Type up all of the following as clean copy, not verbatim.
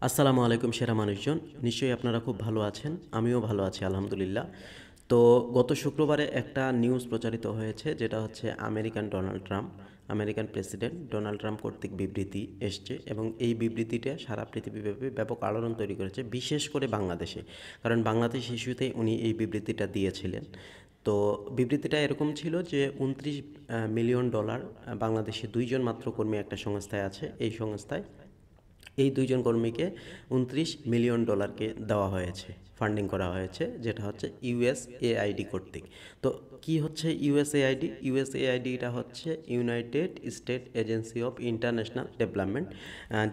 আসসালামু আলাইকুম সেরা মানুষজন। নিশ্চয়ই আপনারা খুব ভালো আছেন। আমিও ভালো আছি আলহামদুলিল্লাহ। তো গত শুক্রবারে একটা নিউজ প্রচারিত হয়েছে, যেটা হচ্ছে আমেরিকান প্রেসিডেন্ট ডোনাল্ড ট্রাম্প কর্তৃক বিবৃতি এসছে, এবং এই বিবৃতিটা সারা পৃথিবীব্যাপী ব্যাপক আলোড়ন তৈরি করেছে, বিশেষ করে বাংলাদেশে। কারণ বাংলাদেশ ইস্যুতেই উনি এই বিবৃতিটা দিয়েছিলেন। তো বিবৃতিটা এরকম ছিল যে 29 মিলিয়ন ডলার, বাংলাদেশে দুইজন মাত্র কর্মী একটা সংস্থায় আছে, এই সংস্থায় এই দুইজন কর্মীকে 29 মিলিয়ন ডলারকে দেওয়া হয়েছে, ফান্ডিং করা হয়েছে, যেটা হচ্ছে ইউএসএআইডি কর্তৃক। তো কি হচ্ছে ইউএসএআইডি? ইউএসএআইডিটা হচ্ছে united state agency of international development,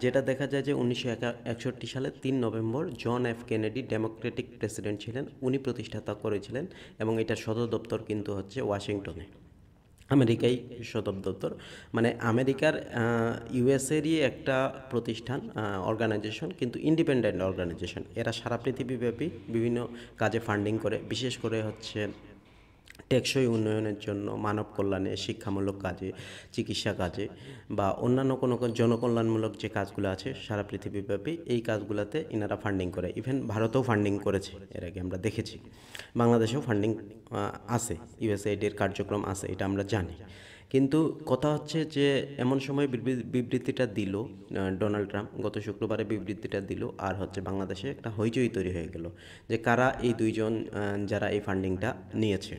যেটা দেখা যায় যে 1961 সালে 3 November John F Kennedy democratic president ছিলেন, উনি প্রতিষ্ঠাতা করেছিলেন, এবং এটার সদর দপ্তর কিন্তু হচ্ছে ওয়াশিংটনে, আমেরিকাই সদর দপ্তর। মানে আমেরিকার ইউএসএরই একটা প্রতিষ্ঠান, অর্গানাইজেশন, কিন্তু ইন্ডিপেন্ডেন্ট অর্গানাইজেশন। এরা সারা পৃথিবীব্যাপী বিভিন্ন কাজে ফান্ডিং করে, বিশেষ করে হচ্ছে টেকসই উন্নয়নের জন্য, মানব কল্যাণে, শিক্ষামূলক কাজে, চিকিৎসা কাজে, বা অন্যান্য কোনো জনকল্যাণমূলক যে কাজগুলো আছে সারা পৃথিবীব্যাপী, এই কাজগুলোতে ইনারা ফান্ডিং করে। ইভেন ভারতেও ফান্ডিং করেছে, এর আগে আমরা দেখেছি। বাংলাদেশেও ফান্ডিং আছে, ইউএসএইডির কার্যক্রম আছে, এটা আমরা জানি। কিন্তু কথা হচ্ছে যে এমন সময় বিবৃতিটা দিল ডোনাল্ড ট্রাম্প, গত শুক্রবারে বিবৃতিটা দিল, আর হচ্ছে বাংলাদেশে একটা হইচই তৈরি হয়ে গেল যে কারা এই দুইজন, যারা এই ফান্ডিংটা নিয়েছে।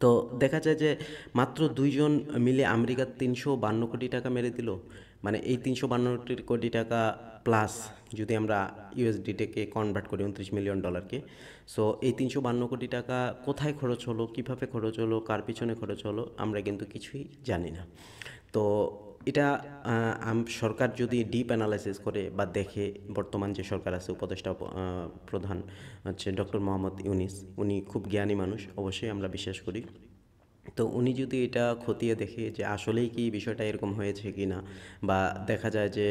তো দেখা যায় যে মাত্র দুইজন মিলে আমেরিকার 352 কোটি টাকা মেরে দিল। মানে এই 352 কোটি টাকা প্লাস, যদি আমরা ইউএসডিটাকে কনভার্ট করি 29 মিলিয়ন ডলারকে, সো এই 352 কোটি টাকা কোথায় খরচ হলো, কীভাবে খরচ হলো, কার পিছনে খরচ হলো, আমরা কিন্তু কিছুই জানি না। তো এটা সরকার যদি ডিপ অ্যানালাইসিস করে বা দেখে, বর্তমান যে সরকার আছে, উপদেষ্টা প্রধান হচ্ছে ডক্টর মোহাম্মদ ইউনিস, উনি খুব জ্ঞানী মানুষ, অবশ্যই আমরা বিশ্বাস করি। তো উনি যদি এটা খতিয়ে দেখে যে আসলেই কি বিষয়টা এরকম হয়েছে কি না, বা দেখা যায় যে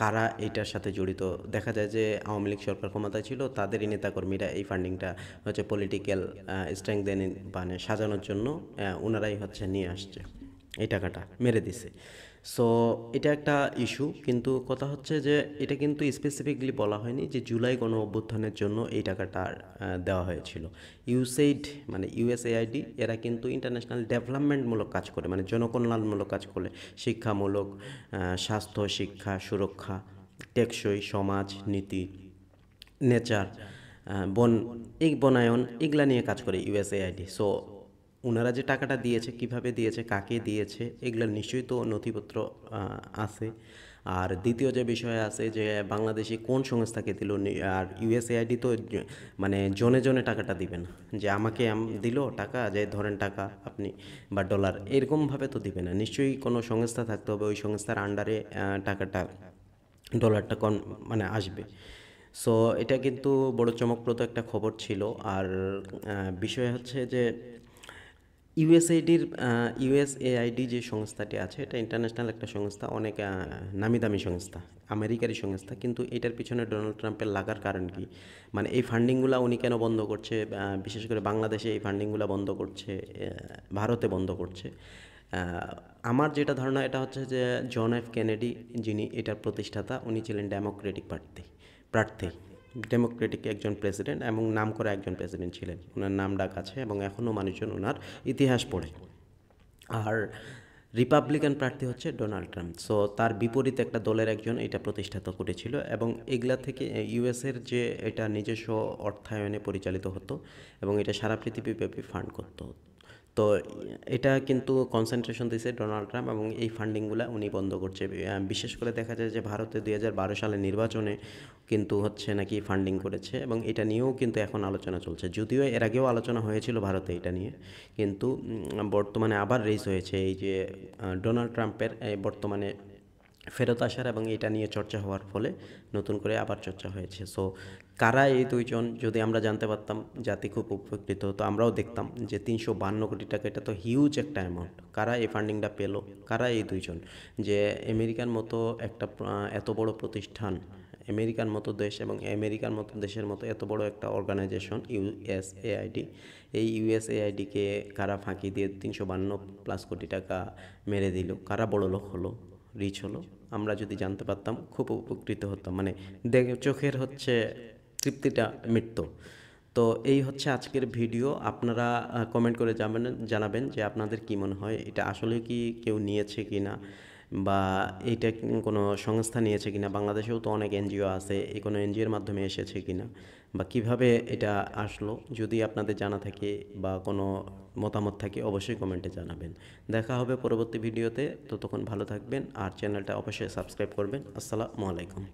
কারা এটার সাথে জড়িত, দেখা যায় যে আওয়ামী লীগ সরকার ক্ষমতায় ছিল, তাদেরই নেতাকর্মীরা এই ফান্ডিংটা হচ্ছে পলিটিক্যাল স্ট্রেংথ মানে সাজানোর জন্য ওনারাই হচ্ছে নিয়ে আসছে, এই টাকাটা মেরে দিছে। সো এটা একটা ইস্যু, কিন্তু কথা হচ্ছে যে এটা কিন্তু স্পেসিফিকলি বলা হয়নি যে জুলাই গণ অভ্যুত্থানের জন্য এই টাকাটা দেওয়া হয়েছিল। ইউসেইড মানে ইউএসএআইডি, এরা কিন্তু ইন্টারন্যাশনাল ডেভেলপমেন্টমূলক কাজ করে, মানে জনকল্যাণমূলক কাজ করে, শিক্ষামূলক, স্বাস্থ্য, শিক্ষা, সুরক্ষা, টেকসই সমাজ, নীতি, নেচার, বন, এই বনায়ন, এগুলা নিয়ে কাজ করে ইউএসএআইডি। সো ওনারা যে টাকাটা দিয়েছে, কিভাবে দিয়েছে, কাকে দিয়েছে, এগুলোর নিশ্চয়ই তো নথিপত্র আছে। আর দ্বিতীয় যে বিষয় আছে যে বাংলাদেশে কোন সংস্থাকে দিল, আর ইউএসএআইডি তো মানে জনে জনে টাকাটা দিবে না, যে আমাকে দিল টাকা, যে ধরেন টাকা আপনি বা ডলার, এরকমভাবে তো দিবে না, নিশ্চয়ই কোনো সংস্থা থাকতে হবে, ওই সংস্থার আন্ডারে টাকাটা, ডলারটা মানে আসবে। সো এটা কিন্তু বড় চমকপ্রদ একটা খবর ছিল। আর বিষয় হচ্ছে যে ইউএসএআইডি যে সংস্থাটি আছে, এটা ইন্টারন্যাশনাল একটা সংস্থা, অনেক নামি দামি সংস্থা, আমেরিকারই সংস্থা, কিন্তু এটার পিছনে ডোনাল্ড ট্রাম্পের লাগার কারণ কি? মানে এই ফান্ডিংগুলো উনি কেন বন্ধ করছে? বিশেষ করে বাংলাদেশে এই ফান্ডিংগুলো বন্ধ করছে, ভারতে বন্ধ করছে। আমার যেটা ধারণা, এটা হচ্ছে যে জন এফ কেনেডি, যিনি এটার প্রতিষ্ঠাতা, উনি ছিলেন প্রার্থী ডেমোক্রেটিক একজন প্রেসিডেন্ট, এবং নামকরা একজন প্রেসিডেন্ট ছিলেন, ওনার নাম ডাক আছে, এবং এখনও মানুষজন ওনার ইতিহাস পড়ে। আর রিপাবলিকান প্রার্থী হচ্ছে ডোনাল্ড ট্রাম্প। সো তার বিপরীতে একটা দলের একজন এটা প্রতিষ্ঠাতা করেছিল, এবং এগুলা থেকে ইউএসের যে এটা নিজস্ব অর্থায়নে পরিচালিত হতো, এবং এটা সারা পৃথিবীব্যাপী ফান্ড করতো। তো এটা কিন্তু কনসেন্ট্রেশন দিয়েছে ডোনাল্ড ট্রাম্প, এবং এই ফান্ডিংগুলো উনি বন্ধ করছে। বিশেষ করে দেখা যায় যে ভারতে 2012 সালে নির্বাচনে কিন্তু হচ্ছে নাকি ফান্ডিং করেছে, এবং এটা নিয়েও কিন্তু এখন আলোচনা চলছে, যদিও এর আগেও আলোচনা হয়েছিল ভারতে এটা নিয়ে, কিন্তু বর্তমানে আবার রেজ হয়েছে এই যে ডোনাল্ড ট্রাম্পের বর্তমানে ফেরত আসার, এবং এটা নিয়ে চর্চা হওয়ার ফলে নতুন করে আবার চর্চা হয়েছে। সো কারা এই দুইজন, যদি আমরা জানতে পারতাম, জাতি খুব উপকৃত হতো, আমরাও দেখতাম যে 352 কোটি টাকা, এটা তো হিউজ একটা অ্যামাউন্ট, কারা এই ফান্ডিংটা পেলো, কারা এই দুইজন, যে আমেরিকার মতো একটা এত বড় প্রতিষ্ঠান, আমেরিকার মতো দেশ, এবং আমেরিকার মতো দেশের মতো এত বড় একটা অর্গানাইজেশন ইউএসএআইডি, এই ইউএসএআইডিকে কারা ফাঁকি দিয়ে 352+ কোটি টাকা মেরে দিল, কারা বড় লোক হলো, রিচ হলো, আমরা যদি জানতে পারতাম খুব উপকৃত হতাম, মানে চোখের হচ্ছে তৃপ্তিটা মিটতো। তো এই হচ্ছে আজকের ভিডিও। আপনারা কমেন্ট করে জানাবেন যে আপনাদের কি মনে হয়, এটা আসলে কি কেউ নিয়েছে কিনা, বা এইটা কোনো সংস্থা নিয়েছে কিনা। বাংলাদেশেও তো অনেক এনজিও আছে, এই কোনো এনজিওর মাধ্যমে এসেছে কিনা, বা কিভাবে এটা আসলো। যদি আপনাদের জানা থাকে বা কোনো মতামত থাকে অবশ্যই কমেন্টে জানাবেন। দেখা হবে পরবর্তী ভিডিওতে, ততক্ষণ ভালো থাকবেন আর চ্যানেলটা অবশ্যই সাবস্ক্রাইব করবেন। আসসালামু আলাইকুম।